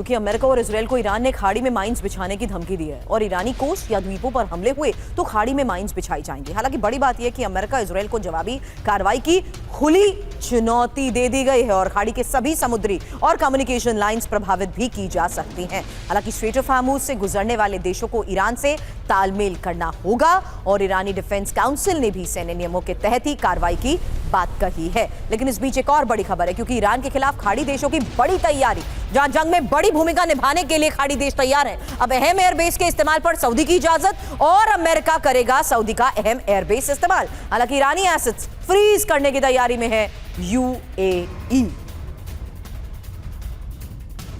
क्योंकि अमेरिका और इजराइल को ईरान ने खाड़ी में माइंस बिछाने की धमकी दी है और ईरानी कोस्ट या द्वीपों पर हमले हुए तो खाड़ी में माइंस बिछाई जाएंगे। हालांकि बड़ी बात यह है कि अमेरिका इजराइल को जवाबी कार्रवाई की खुली चुनौती दे दी गई है और खाड़ी के सभी समुद्री और कम्युनिकेशन लाइंस प्रभावित भी की जा सकती हैं। हालांकि स्ट्रेट ऑफ हार्मूज से गुजरने वाले देशों को ईरान से तालमेल करना होगा और ईरानी डिफेंस काउंसिल ने भी सैन्य नियमों के तहत ही कार्रवाई की बात कही है। लेकिन इस बीच एक और बड़ी खबर है, क्योंकि ईरान के खिलाफ खाड़ी देशों की बड़ी तैयारी, जहां जंग में बड़ी भूमिका निभाने के लिए खाड़ी देश तैयार है। अब अहम एयरबेस के इस्तेमाल पर सऊदी की इजाजत और अमेरिका करेगा सऊदी का अहम एयरबेस इस्तेमाल। हालांकि ईरानी एसेट्स फ्रीज करने की तैयारी में है यूएई।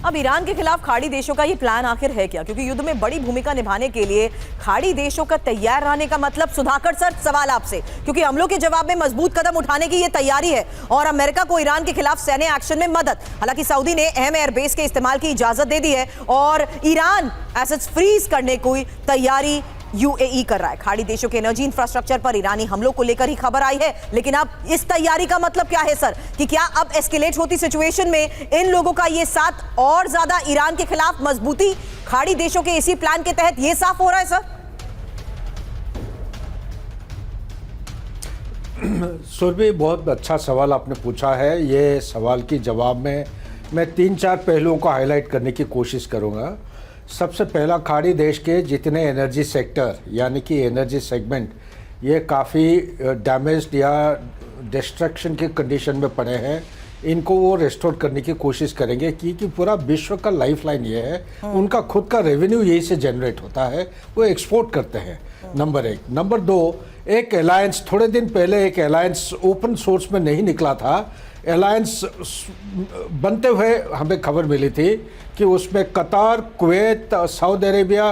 अब ईरान के खिलाफ खाड़ी देशों का ये प्लान आखिर है क्या? क्योंकि युद्ध में बड़ी भूमिका निभाने के लिए खाड़ी देशों का तैयार रहने का मतलब, सुधाकर सर सवाल आपसे, क्योंकि हमलों के जवाब में मजबूत कदम उठाने की ये तैयारी है और अमेरिका को ईरान के खिलाफ सैन्य एक्शन में मदद। हालांकि सऊदी ने अहम एयरबेस के इस्तेमाल की इजाजत दे दी है और ईरान एसेट्स फ्रीज करने की तैयारी यूएई कर रहा है। खाड़ी देशों के एनर्जी इंफ्रास्ट्रक्चर पर ईरानी हमलों को लेकर ही खबर आई है। लेकिन अब इस तैयारी का मतलब क्या है सर, कि क्या अब एस्केलेट होती सिचुएशन में इन लोगों का ये साथ और ज्यादा ईरान के खिलाफ मजबूती खाड़ी देशों के इसी प्लान के तहत ये साफ हो रहा है सर? सुरभि, बहुत अच्छा सवाल आपने पूछा है। ये सवाल के जवाब में मैं 3-4 पहलुओं को हाईलाइट करने की कोशिश करूंगा। सबसे पहला, खाड़ी देश के जितने एनर्जी सेक्टर यानी कि एनर्जी सेगमेंट ये काफ़ी डैमेज्ड या डिस्ट्रक्शन की कंडीशन में पड़े हैं, इनको वो रेस्टोर करने की कोशिश करेंगे कि पूरा विश्व का लाइफलाइन ये है। उनका खुद का रेवेन्यू यही से जनरेट होता है, वो एक्सपोर्ट करते हैं, नंबर 1। नंबर 2, एक अलायंस, थोड़े दिन पहले एक अलायंस ओपन सोर्स में नहीं निकला था, अलायंस बनते हुए हमें खबर मिली थी कि उसमें कतार, Kuwait, Saudi Arabia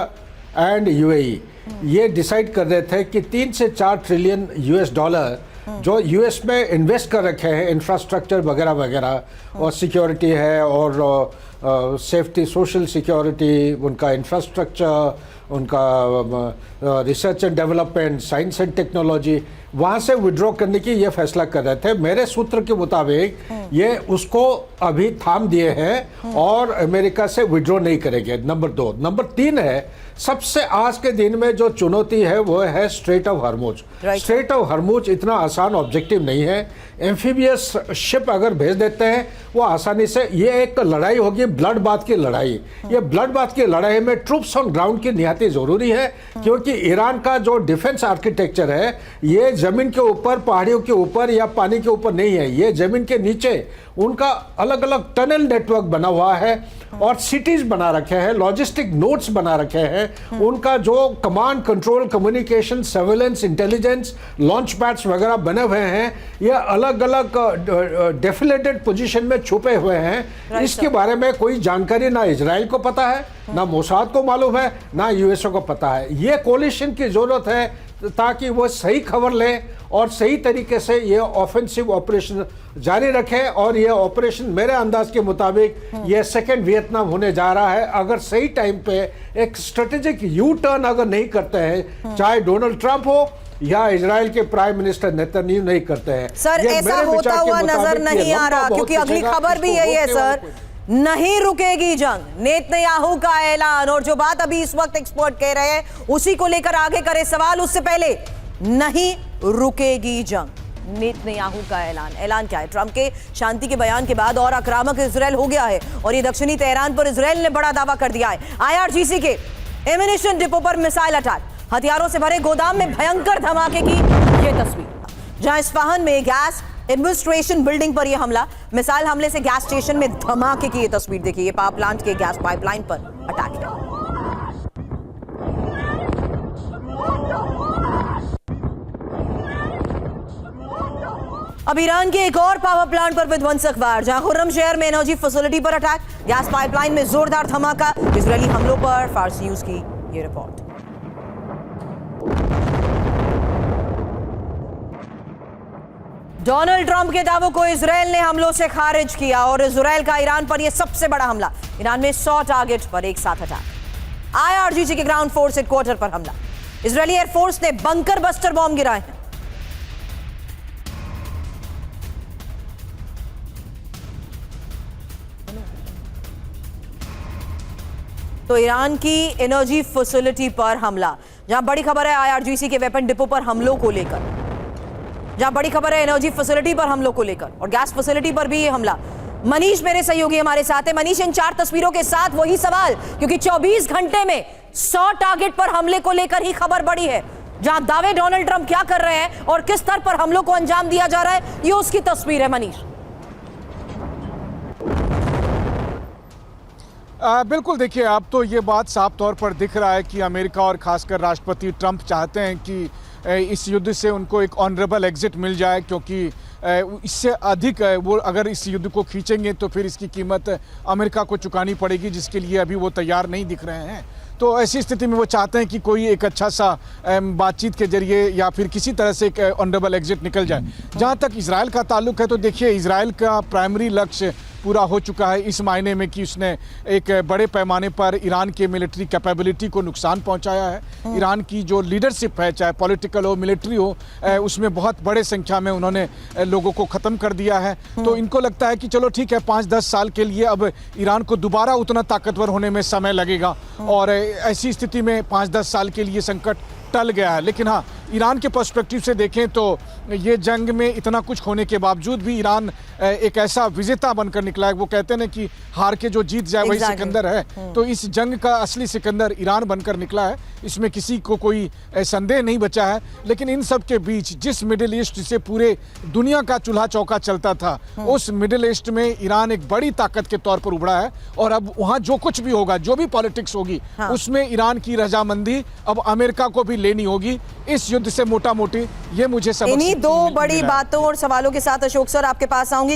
and UAE ये डिसाइड कर रहे थे कि 3 से 4 ट्रिलियन यूएस डॉलर जो यूएस में इन्वेस्ट कर रखे हैं इंफ्रास्ट्रक्चर वगैरह वगैरह, और सिक्योरिटी है और सेफ्टी, सोशल सिक्योरिटी, उनका इंफ्रास्ट्रक्चर, उनका research and development, science and technology, वहाँ से विड्रॉ करने की ये फैसला कर रहे थे। मेरे सूत्र के मुताबिक ये उसको अभी थाम दिए हैं और अमेरिका से विड्रॉ नहीं करेंगे, नंबर 2। नंबर 3 है, सबसे आज के दिन में जो चुनौती है वो है straight of Hormuz. Straight of Hormuz इतना आसान ऑब्जेक्टिव नहीं है। एम्फीबियस शिप अगर भेज देते हैं वो आसानी से, ये एक लड़ाई होगी ब्लड बाथ की लड़ाई। ये ब्लड बाथ की लड़ाई में ट्रूप्स ऑन ग्राउंड की निहाती जरूरी है, क्योंकि ईरान का जो डिफेंस आर्किटेक्चर है ये जमीन के ऊपर, पहाड़ियों के ऊपर या पानी के ऊपर नहीं है, ये जमीन के नीचे उनका अलग अलग टनल नेटवर्क बना हुआ है और सिटीज बना रखे हैं, लॉजिस्टिक नोड्स बना रखे हैं। उनका जो command control, communication, surveillance, intelligence, launch pads वगैरह बने हुए हैं, ये अलग अलग डेफिलेटेड पोजीशन में छुपे हुए हैं। इसके बारे में कोई जानकारी ना इजराइल को पता है, ना मोसाद को मालूम है, ना यूएसए को पता है। ये कोलिशन की जरूरत है ताकि वो सही खबर ले और सही तरीके से ये ऑफेंसिव ऑपरेशन जारी रखे। और ये ऑपरेशन मेरे अंदाज के मुताबिक ये सेकेंड वियतनाम होने जा रहा है, अगर सही टाइम पे एक स्ट्रेटेजिक यू टर्न अगर नहीं करते हैं, चाहे डोनाल्ड ट्रंप हो या इजराइल के प्राइम मिनिस्टर नेतन्याहू नहीं करते हैं। सर, ऐसा होता हुआ नजर नहीं आ रहा, क्योंकि अगली खबर भी यही है सर, नहीं रुकेगी जंग, नेतन्याहू का ऐलान। और जो बात अभी इस वक्त एक्सपर्ट कह रहे हैं उसी को लेकर आगे करे सवाल, उससे पहले नहीं रुकेगी जंग, नेतन्याहू का ऐलान। ऐलान क्या है? ट्रंप के शांति के बयान के बाद और आक्रामक इजराइल हो गया है और ये दक्षिणी तेहरान पर इजराइल ने बड़ा दावा कर दिया है। आईआरजीसी के एम्यूनिशन डिपो पर मिसाइल अटैक, हथियारों से भरे गोदाम में भयंकर धमाके की ये तस्वीर, जहां इस्फहान में गैस एडमिनिस्ट्रेशन बिल्डिंग पर यह हमला, मिसाइल हमले से गैस स्टेशन में धमाके की ये तस्वीर देखिए। ये पावर प्लांट के गैस पाइपलाइन पर अटैक है। अब ईरान के एक और पावर प्लांट पर विध्वंसक वार, जहां खुर्रम शहर में एनर्जी फैसिलिटी पर अटैक, गैस पाइपलाइन में जोरदार धमाका। इजरायली हमलों पर फार्स न्यूज की ये रिपोर्ट। डोनाल्ड ट्रंप के दावों को इजराइल ने हमलों से खारिज किया और इजराइल का ईरान पर यह सबसे बड़ा हमला। ईरान में 100 टारगेट पर एक साथ अटैक। आईआरजीसी के ग्राउंड फोर्स हेडक्वार्टर पर हमला। इजरायली एयरफोर्स ने बंकर बस्टर बॉम्ब गिराए हैं। तो ईरान की एनर्जी फैसिलिटी पर हमला, जहां बड़ी खबर है आईआरजीसी के वेपन डिपो पर हमलों को लेकर, जहां बड़ी खबर है एनर्जी फैसिलिटी पर हमलों को लेकर और गैस फैसिलिटी पर भी ये हमला। मनीष मेरे सहयोगी हमारे साथ है। मनीष, इन 4 तस्वीरों के साथ वही सवाल, क्योंकि 24 घंटे में 100 टारगेट पर हमले को लेकर ही खबर बड़ी है। जहां दावे डोनाल्ड ट्रंप क्या कर रहे हैं और किस स्तर पर हमलों को अंजाम दिया जा रहा है, ये उसकी तस्वीर है। मनीष, बिल्कुल, देखिए अब तो ये बात साफ तौर पर दिख रहा है कि अमेरिका और खासकर राष्ट्रपति ट्रंप चाहते हैं कि इस युद्ध से उनको एक ऑनरेबल एग्जिट मिल जाए, क्योंकि इससे अधिक वो अगर इस युद्ध को खींचेंगे तो फिर इसकी कीमत अमेरिका को चुकानी पड़ेगी, जिसके लिए अभी वो तैयार नहीं दिख रहे हैं। तो ऐसी स्थिति में वो चाहते हैं कि कोई एक अच्छा सा बातचीत के जरिए या फिर किसी तरह से एक ऑनरेबल एग्जिट निकल जाए। जहाँ तक इजराइल का ताल्लुक है तो देखिए, इजराइल का प्राइमरी लक्ष्य पूरा हो चुका है इस मायने में कि उसने एक बड़े पैमाने पर ईरान के मिलिट्री कैपेबिलिटी को नुकसान पहुंचाया है। ईरान की जो लीडरशिप है, चाहे पॉलिटिकल हो मिलिट्री हो, उसमें बहुत बड़े संख्या में उन्होंने लोगों को ख़त्म कर दिया है। तो इनको लगता है कि चलो ठीक है, 5-10 साल के लिए अब ईरान को दोबारा उतना ताकतवर होने में समय लगेगा और ऐसी स्थिति में 5-10 साल के लिए संकट टल गया है। लेकिन हाँ, ईरान के पर्सपेक्टिव से देखें तो ये जंग में इतना कुछ होने के बावजूद भी ईरान एक ऐसा विजेता बनकर निकला है। वो कहते हैं ना कि हार के जो जीत जाए वही सिकंदर है। तो इस जंग का असली सिकंदर ईरान बनकर निकला है, इसमें किसी को कोई संदेह नहीं बचा है। लेकिन इन सब के बीच जिस मिडिल ईस्ट से पूरे दुनिया का चूल्हा चौका चलता था, उस मिडिल ईस्ट में ईरान एक बड़ी ताकत के तौर पर उभरा है और अब वहाँ जो कुछ भी होगा, जो भी पॉलिटिक्स होगी, उसमें ईरान की रजामंदी अब अमेरिका को भी लेनी होगी। इस युद्ध से मोटा मोटी ये मुझे समझ इन्हीं 2 बड़ी बातों और सवालों के साथ अशोक सर आपके पास आऊंगी।